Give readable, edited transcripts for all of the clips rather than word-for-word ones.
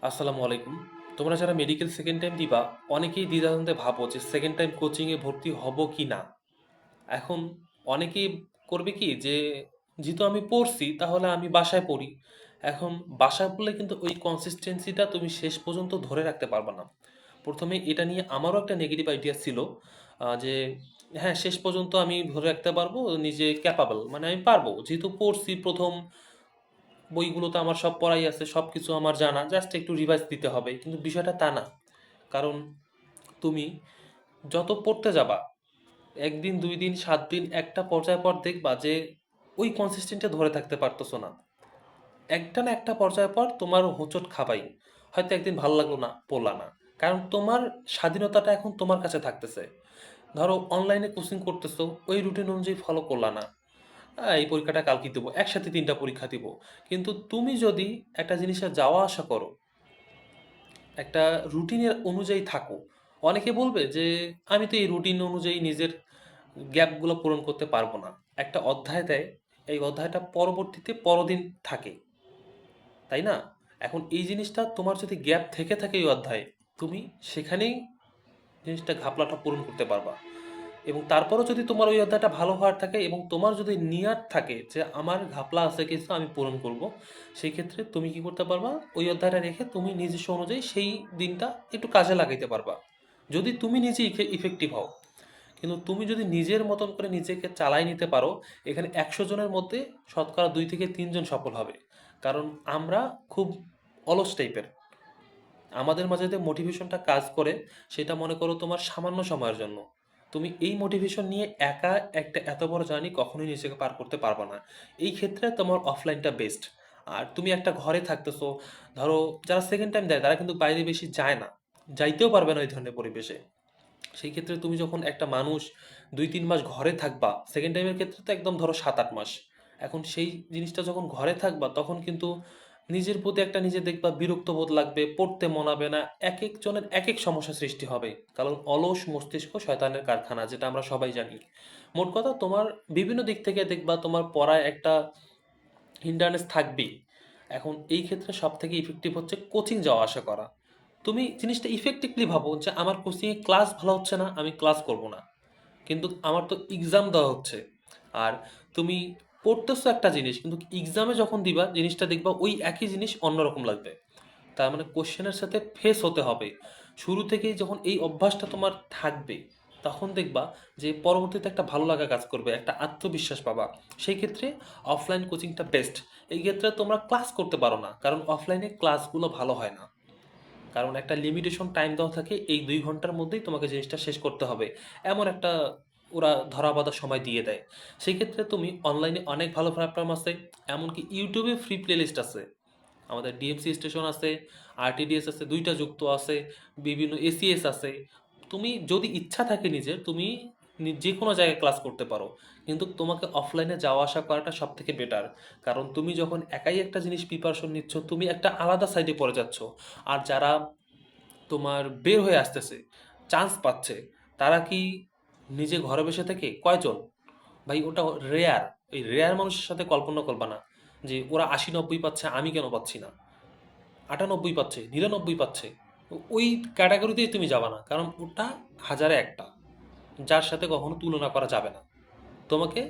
আসসালামু আলাইকুম। তোমরা যারা মেডিকেল সেকেন্ড টাইম দিবা, অনেকেই দ্বিধাদ্বন্দ্বে ভাবো যে সেকেন্ড টাইম কোচিংয়ে ভর্তি হব কি না। এখন অনেকেই করবে কি যে, যেহেতু আমি পড়ছি তাহলে আমি বাসায় পড়ি। এখন বাসায় পড়লে কিন্তু ওই কনসিস্টেন্সিটা তুমি শেষ পর্যন্ত ধরে রাখতে পারবে না। প্রথমে এটা নিয়ে আমারও একটা নেগেটিভ আইডিয়া ছিল, যে হ্যাঁ, শেষ পর্যন্ত আমি ধরে রাখতে পারবো, নিজে ক্যাপাবল, মানে আমি পারবো, যেহেতু পড়ছি। প্রথম বইগুলো তো আমার সব পড়াই আছে, সব কিছু আমার জানা, জাস্ট একটু রিভাইজ দিতে হবে। কিন্তু বিষয়টা তা না। কারণ তুমি যত পড়তে যাবা, একদিন, 2 দিন, 7 দিন, একটা পর্যায় পর দেখবা যে ওই কনসিস্টেন্টে ধরে থাকতে পারতেছো না। একটা না একটা পর্যায় পর তোমার হোঁচট খাবাই। হয়তো একদিন ভালো লাগলো না, পড়লা না। কারণ তোমার স্বাধীনতাটা এখন তোমার কাছে থাকতেছে। ধরো অনলাইনে কোচিং করতেছো, ওই রুটিন অনুযায়ী ফলো করলা না। এই পরীক্ষাটা কালকে দেবো, একসাথে 3টা পরীক্ষা দিব। কিন্তু তুমি যদি একটা জিনিসে যাওয়া আসা করো, একটা রুটিনের অনুযায়ী থাকো, অনেকে বলবে যে আমি তো এই রুটিন অনুযায়ী নিজের গ্যাপগুলো পূরণ করতে পারবো না। একটা অধ্যায় দেয়, এই অধ্যায়টা পরবর্তীতে পরদিন থাকে, তাই না? এখন এই জিনিসটা তোমার যদি গ্যাপ থেকে থাকে এই অধ্যায়ে, তুমি সেখানেই জিনিসটা ঘাপলাটা পূরণ করতে পারবা। এবং তারপরও যদি তোমার ওই অধ্যায়টা ভালো হওয়ার থাকে এবং তোমার যদি নিয়াত থাকে যে আমার ঘাপলা আছে কিছু, আমি পূরণ করব, সেই ক্ষেত্রে তুমি কি করতে পারবা, ওই অধ্যায়টা রেখে তুমি নিজস্ব অনুযায়ী সেই দিনটা একটু কাজে লাগাইতে পারবা, যদি তুমি নিজে ইফেক্টিভ হও। কিন্তু তুমি যদি নিজের মতন করে নিজেকে চালাই নিতে পারো, এখানে 100 জনের মধ্যে শতকরা 2 থেকে 3 জন সফল হবে। কারণ আমরা খুব অলস টাইপের। আমাদের মাঝে যে মোটিভেশনটা কাজ করে, সেটা মনে করো তোমার সামান্য সময়ের জন্য। তুমি এই মোটিভেশন নিয়ে একা একটা এত বড় জার্নি কখনোই নিজেকে পার করতে পারবে না। এই ক্ষেত্রে তোমার অফলাইনটা বেস্ট। আর তুমি একটা ঘরে থাকতেছো, ধরো যারা সেকেন্ড টাইম দেয় তারা কিন্তু বাইরে বেশি যায় না, যাইতেও পারবে না ওই ধরনের পরিবেশে। সেই ক্ষেত্রে তুমি যখন একটা মানুষ 2-3 মাস ঘরে থাকবা, সেকেন্ড টাইমের ক্ষেত্রে তো একদম ধরো 7-8 মাস। এখন সেই জিনিসটা যখন ঘরে থাকবা, তখন কিন্তু নিজের প্রতি একটা নিজে দেখবা বিরক্ত বোধ লাগবে, পড়তে মনাবে না। এক একজনের এক এক সমস্যা সৃষ্টি হবে। কারণ অলস মস্তিষ্ক শয়তানের কারখানা, যেটা আমরা সবাই জানি। মোট কথা, তোমার বিভিন্ন দিক থেকে দেখবা তোমার পড়ায় একটা হিন্ডারনেস থাকবেই। এখন এই ক্ষেত্রে সব থেকে ইফেক্টিভ হচ্ছে কোচিং যাওয়া আসা করা। তুমি জিনিসটা ইফেক্টিভলি ভাবো যে আমার কোচিংয়ে ক্লাস ভালো হচ্ছে না, আমি ক্লাস করব না। কিন্তু আমার তো এক্সাম দেওয়া হচ্ছে। আর তুমি পড়তেছো একটা জিনিস, কিন্তু এক্সামে যখন দিবা জিনিসটা দেখবা ওই একই জিনিস অন্যরকম লাগবে। তার মানে কোশ্চেনের সাথে ফেস হতে হবে। শুরু থেকেই যখন এই অভ্যাসটা তোমার থাকবে, তখন দেখবা যে পরবর্তীতে একটা ভালো লাগা কাজ করবে, একটা আত্মবিশ্বাস পাবা। সেই ক্ষেত্রে অফলাইন কোচিংটা বেস্ট। এই ক্ষেত্রে তোমরা ক্লাস করতে পারো না, কারণ অফলাইনে ক্লাসগুলো ভালো হয় না। কারণ একটা লিমিটেশন টাইম দেওয়া থাকে, এই 2 ঘন্টার মধ্যেই তোমাকে জিনিসটা শেষ করতে হবে, এমন একটা ওরা ধরা বাঁধা সময় দিয়ে দেয়। সেই ক্ষেত্রে তুমি অনলাইনে অনেক ভালো প্ল্যাটফর্ম আছে, এমনকি ইউটিউবে ফ্রি প্লেলিস্ট আছে। আমাদের ডিএমসি স্টেশন আছে, আরটিডিএস আছে, 2টা যুক্ত আছে, বিভিন্ন এসিএস আছে। তুমি যদি ইচ্ছা থাকে নিজের, তুমি যে কোনো জায়গায় ক্লাস করতে পারো। কিন্তু তোমাকে অফলাইনে যাওয়া আসা করাটা সব থেকে বেটার। কারণ তুমি যখন একাই একটা জিনিস প্রিপারেশন নিচ্ছ, তুমি একটা আলাদা সাইডে পড়ে যাচ্ছ। আর যারা তোমার বের হয়ে আসতেছে, চান্স পাচ্ছে, তারা কি নিজে ঘরে বসে থেকে কয়জন? ভাই ওটা রেয়ার। এই রেয়ার মানুষের সাথে কল্পনা করবা না যে ওরা 80-90 পাচ্ছে, আমি কেন পাচ্ছি না। 98 পাচ্ছে, 99 পাচ্ছে। ওই ক্যাটাগরিতেই তুমি যাবা না, কারণ ওটা হাজারে একটা, যার সাথে কখনো তুলনা করা যাবে না। তোমাকে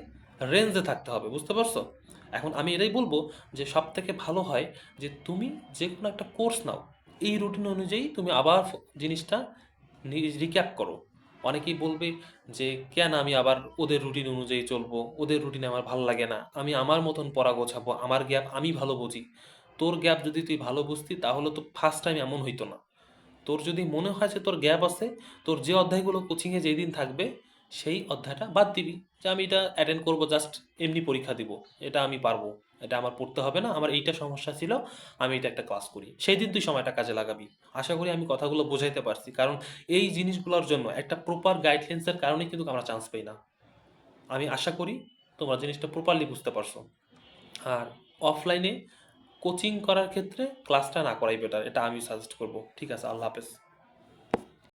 রেঞ্জে থাকতে হবে, বুঝতে পারছো? এখন আমি এটাই বলবো যে সব থেকে ভালো হয় যে তুমি যে কোনো একটা কোর্স নাও, এই রুটিন অনুযায়ী তুমি আবার জিনিসটা রিক্যাপ করো। অনেকেই বলবে যে কেন আমি আবার ওদের রুটিন অনুযায়ী চলবো, ওদের রুটিনে আমার ভালো লাগে না, আমি আমার মতন পড়া গোছাবো, আমার গ্যাপ আমি ভালো বুঝি। তোর গ্যাপ যদি তুই ভালো বুঝতি, তাহলে তো ফার্স্ট টাইম এমন হইতো না। তোর যদি মনে হয় যে তোর গ্যাপ আছে, তোর যে অধ্যায়গুলো কোচিংয়ে যেই দিন থাকবে, সেই অধ্যায়টা বাদ দিবি। যে আমি এটা অ্যাটেন্ড করবো, জাস্ট এমনি পরীক্ষা দিব, এটা আমি পারবো, এটা আমার পড়তে হবে না, আমার এইটা সমস্যা ছিল, আমি এটা একটা ক্লাস করি। সেই দিন তুই সময়টা কাজে লাগাবি। আশা করি আমি কথাগুলো বোঝাইতে পারছি। কারণ এই জিনিসগুলোর জন্য একটা প্রপার গাইডলাইন্সের কারণেই কিন্তু আমরা চান্স পাই না। আমি আশা করি তোমরা জিনিসটা প্রপারলি বুঝতে পারছো। আর অফলাইনে কোচিং করার ক্ষেত্রে ক্লাসটা না করাই বেটার, এটা আমি সাজেস্ট করব। ঠিক আছে, আল্লাহ হাফেজ।